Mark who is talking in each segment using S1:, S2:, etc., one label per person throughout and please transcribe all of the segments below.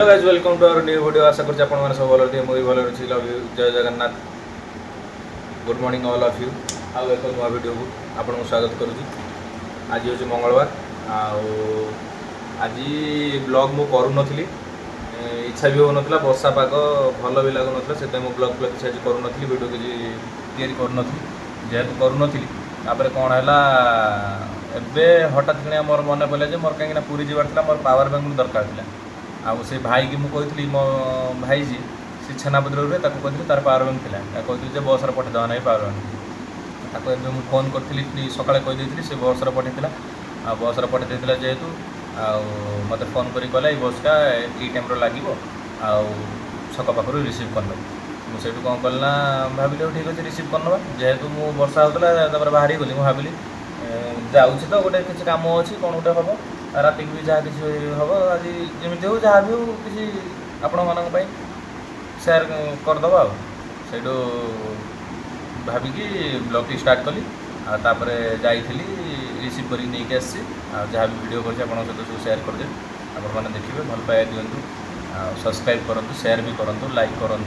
S1: Hello guys, welcome to our new video. आशा करछि आपण माने सब भलो थिए, मुई भलो अछि। लव यू, जय Jagannath, good morning all of you. आ एक नुआ वीडियो को आपन स्वागत करूछि। आज होछि मंगलवार आज ब्लॉग मु करू नथली, इच्छा भी हो नथला, वर्षा पाग भलो भी लागु नथला, सेते मु ब्लॉग किछि आज करू नथली, वीडियो किछि तयारी करू नथली। जेहेतु करू नथली तापर कोन हैला एबे हठात किने मोर मन पड़े जे मोर कहीं पुरी जीवार था, मोर पावर बैंक दरकार था। आउ से भाई की मुझे मो भाई जी सी छेनापदर कहती तार पावर बैंक था, कहती बस पठेदेवा ना पावर बैंक मुझे फोन करी सका कहीदी से बस पठेला। आ बस पठेदेला जेहेतु मत फोन करी कहला बस का ई टाइम लगे छक पाखर रिसीव कर मुझे कौन कलना भाविली ठीक अच्छे रिसीव करना जेहेतु मुझे वर्षा होता बाहरी गली मुझे भाविली जाऊँगी तो गोटे किसी कम अच्छी कौन गोटे हम राति भी जहाँ किसी हम आज जमी हो जहाँ भी हो किसी आपण मानी सेयार करदे से भाविकी ब्लॉग टी स्टार्ट कली आपर जाइली रिसीव कर नहीं आसी जहाँ भी वीडियो कर सहित सब सेयार करदे आपने देखिए भल पाया दिंतु सब्सक्राइब करूँ सेयार भी करूँ लाइक करूँ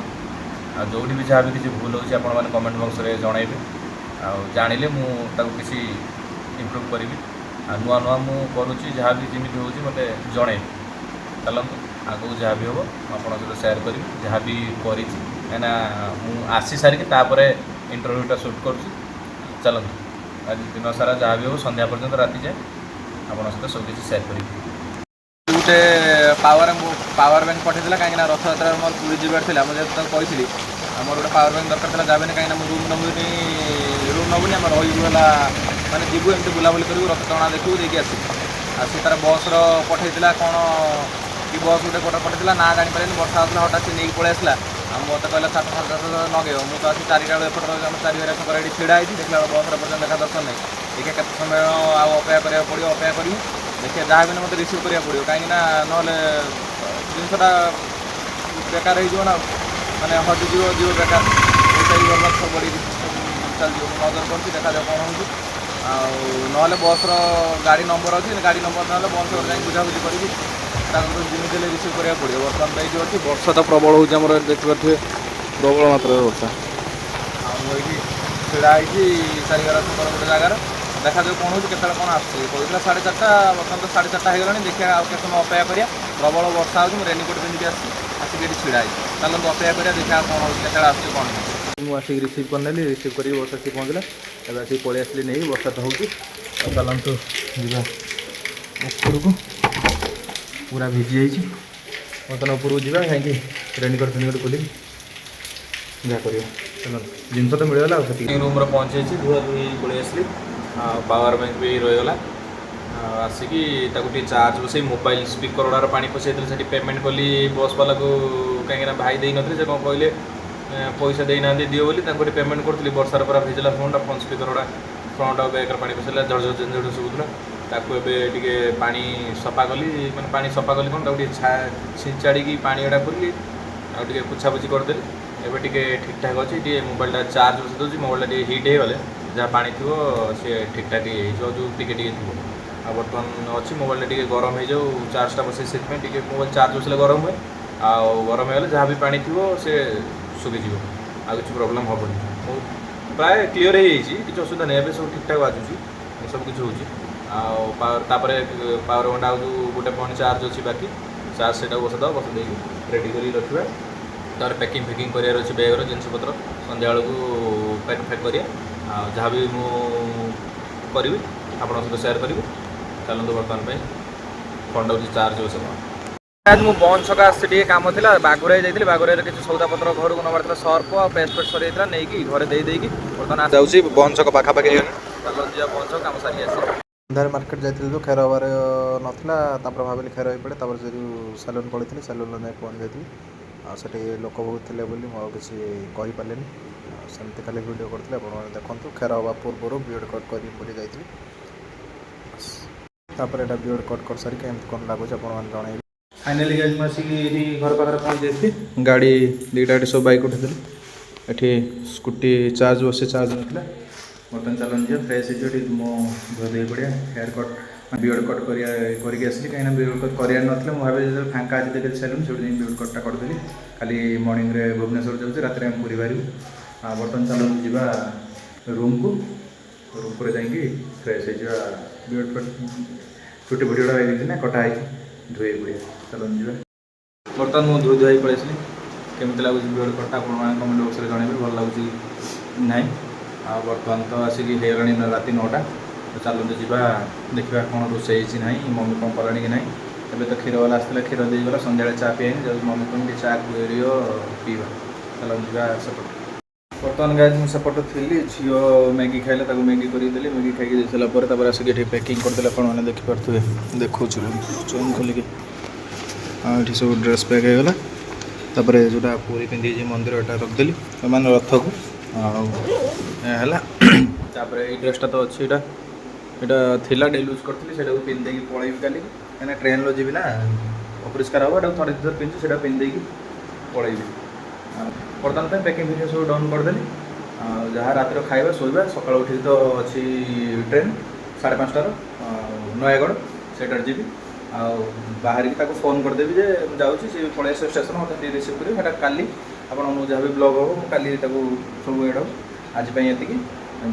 S1: जो भी जहाँ भी किसी भूल होती आपने कमेंट बॉक्स में जनइबे जानिले मुझे किसी इम्प्रूव करी नुआ नुआ मु करुच्ची जहाँ भी जमी हो मत जन चलते आगे जहाँ भी हम आप सहित सेयार करी जहाँ भी करी कहीं आसी सारिकी इंटरव्यूटा सुट कर चलते आज दिन सारा जहाँ भी हो संध्या पर्यंत राति जाए आप सहित सब किसी सेयार करी गोटे पावर बैंक पठेला कहीं रथ यात्रा मोर पूरी जीवार था मुझे कही मोर गोटे पावर बैंक दरकार था जाबे कहीं रूम नबुनी आम रहीगला मैंने जीवु एमती बुलाबुली करूँ रथ टणा देखू देखिए आसी तार बस पठेला कौन कि बस गोटे कटर पठेला ना जापर वर्षा होता हठात से नहीं पलि आसला मत कहला 7-7 नगे मुझे आसी 4टा बेल एपट 4 छक ये ढड़ा होती देखला बस पर्यटन देखा दर्शन नहीं देखिए केत समय अपेक्षा करा पड़ो अपेक्षा करी देखिए जहाँ भी मत रिसीव करा पड़ो कहीं ना जिनसा बेकार हो मैंने हजिज जीव बेकार बर्बाद सब बढ़ी चलती नजर कर देखा जाए कौन हो ना बस गाड़ी नंबर अच्छी गाड़ी नंबर ना बस जाए बुझाबुझी करी जमी रिसीव करा पड़ो बर्तमान जो अच्छी वर्षा तो प्रबल हो देखिए प्रबल मात्रा वर्षा ये ढड़ा चारिगार छकर गोटे जगार देखा जाए कौन हो कौन आसुच्छी कहला 4:30 बर्तमान तो 4:30 होगा देखिए आउ के समय अपेक्षा करिया प्रबल वर्षा हो रेनिकोट पिंधिक आसिक छड़ा चलते अपेक्षा करिया देखा कौन हो आस कौन मुझे आसिक रिसीव करनेली रिसीव कर बस आसिक पहुँचला एवं आसिक पलि आसली नहीं वर्षा तो हो चलतु जा ऊपर को पूरा भिजी जाइए बर्तमान उपरको जा कहीं रेनिकोट फेनिकोट खोल जहाँ कर जिनस तो मिलगला रूम पहुँचे धुआ धुई पलि आसली पावर बैंक भी रहीगला आसिकी चार्ज बस मोबाइल स्पीकर गुड़ार पा पसई से पेमेंट कली बस वाला को कहीं भाई दे नी से कौन कहले पैसा देना दियो बोली पेमेंट करी वर्षार पूरा भिजला फोन स्पीकर गुड़ा फ्रंट और बैक पानी पसला झड़ झड़ झड़ शुभुला ताकू एबे पानी सफा कली मैंने पानी सफा कली कौन छिंचाड़ी पानी गुड़ा करी आगे पोछापोछि करदेली एबे ठीक ठाक अच्छी मोबाइलटा चार्ज बस दूसरी मोबाइलटा हिट हो गले जहाँ पानी थो सी ठीक ठाक जो टे थो आ बर्तमान अच्छी मोबाइल गरम हो जाऊ चार्जटा बस से मोबाइल चार्ज बसले गरम हुए गरम हो जहाँ भी पानी थो से सुखीज आ कि प्रोब्लेम हेनी प्राय क्लीयर हो किसी असुविधा नहीं है सब ठीक ठाक बाजुची सब किसी होपर पावर घंटा जो गोटे फोन चार्ज अच्छी बाकी चार्ज से बसद बस रेडी कर रखा तार पैकिंग फैकिंग करार अच्छे बैग्र जिनपतर सन्ध्या बेलू पैक फैक करा जहाँ भी करी आप सहित सेयार करी चलते बर्तमान फोन चार्ज बस आज मुझे बंद छक आसती कम था बागुराई जाइए बागुराई किसी सौदापत्र घर को नबार सर्फ और पेस्ट पेस्ट सर जाता नहीं घरे देदेकी बर्तमान जाऊँगी बंद छक पाखापाखि बंद छक कम सारी आस अंधार मार्केट जाइए जो खेर हबार नाला भाविली खेर हो पड़े से जो सालून पड़ी सालून जाए पहुँच जाती से लोक बहुत थे किसी कहींपारे सेमती खाली वीडियो करते देखो खेर हवा पूर्व बीएड कट कर जाइए बीएड कट कर सारिक कौन लगुच आप फाइनाली गाइस आसिकी घर पाखे पहुँच जाती गाड़ी दुईटा सब बैक उठेदी ये स्कूटी चार्ज बस चार्ज नाला बर्तमान चलन जी फ्रेश हो मो धोई पड़ा हेयर कट बियर्ड कट करके आसली कहीं बियर्ड कट कर भावे जो फाँका आज देखिए सैलून से बियर्ड कटा करदेली खाली मॉर्निंग रे भुवनेश्वर जाऊँ रात आम पूरी बाहर बर्तमान चलते जावा रूम को जाइए फ्रेश हो बियर्ड कट चुटी फुटी गुड़ा ना कटाई धोई पड़े चलते जावा बर्तमान मुझे धोई धुआई पलि आसली केमी लगुच बियर्ड कटा आप कमेंट बक्स में जनइबे भल लगुच ना बर्तमान तो आसिक हो राति 9टा तो चलते जावा देखा कौन रोसे ना मम्मी कौन कला कि ना एवं तो क्षीर वाला आसला क्षीर देगला सन्ध्या चा पीएनि जब मम्मी कौन चा खुएरियो पीवा चलते जावा सेपट बर्तमान गाइज मुझे सेपट थी झील मैगी खाइले मैगी करदेली मैगी खाई सारापर आसिक पैकिंग करदे आपने देखिपे देखो चेन खोलिक ये सब ड्रेस पैक होगा तापर जोटा पूरी पिंधि मंदिर एटा रखदेली मैंने रथ को तापर ये ड्रेसटा तो अच्छी यहाँ थिला डेली यूज करी से पिंधे पलैबी काली कहीं ट्रेन लो जी ना अपरिष्कार हम एटा थोड़े थर पिंधि से पिंधे पलैबी बर्तमान पैकिंग फिकिंग सब डाउन करदेली जहाँ रातिर खाଇବା शोवा सकाल उठी तो अच्छी ट्रेन 5:30 नयागढ़ से जी बाहर की फोन करदेवी जे जाऊँगी सी पलि स्टेशन मतलब रिसीव करें काली आप जहाँ भी ब्लॉग हम काली सब एड आज ये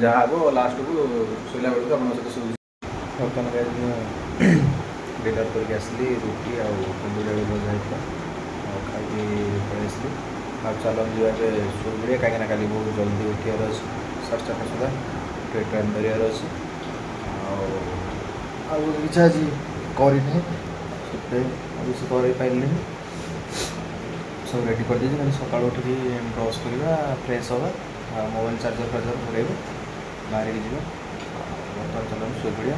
S1: जहाँ हम लास्ट को शोला बेलू आप सहित बर्तमान डिनर करके आसली रुटी आलू भजा खाई पलि आसली चलन जाए शोबे कहीं काली बहुत जल्दी उठार अच्छे 4:30 सुधा ट्रेन धरियार अच्छे इच्छा आज करना से कर सब रेडी कर दीजिए सका उठ ब्रश करवा फ्रेश हवा मोबाइल चार्जर फार्जर पड़ेगा बाहर की जी बर्तमान चलो शो पड़ा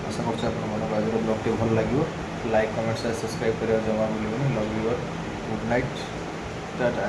S1: आशा कर मन आज ब्लॉग टी भल लगे लाइक कमेंट शेयर सब्सक्राइब करा जमा भूल love you good night Tata.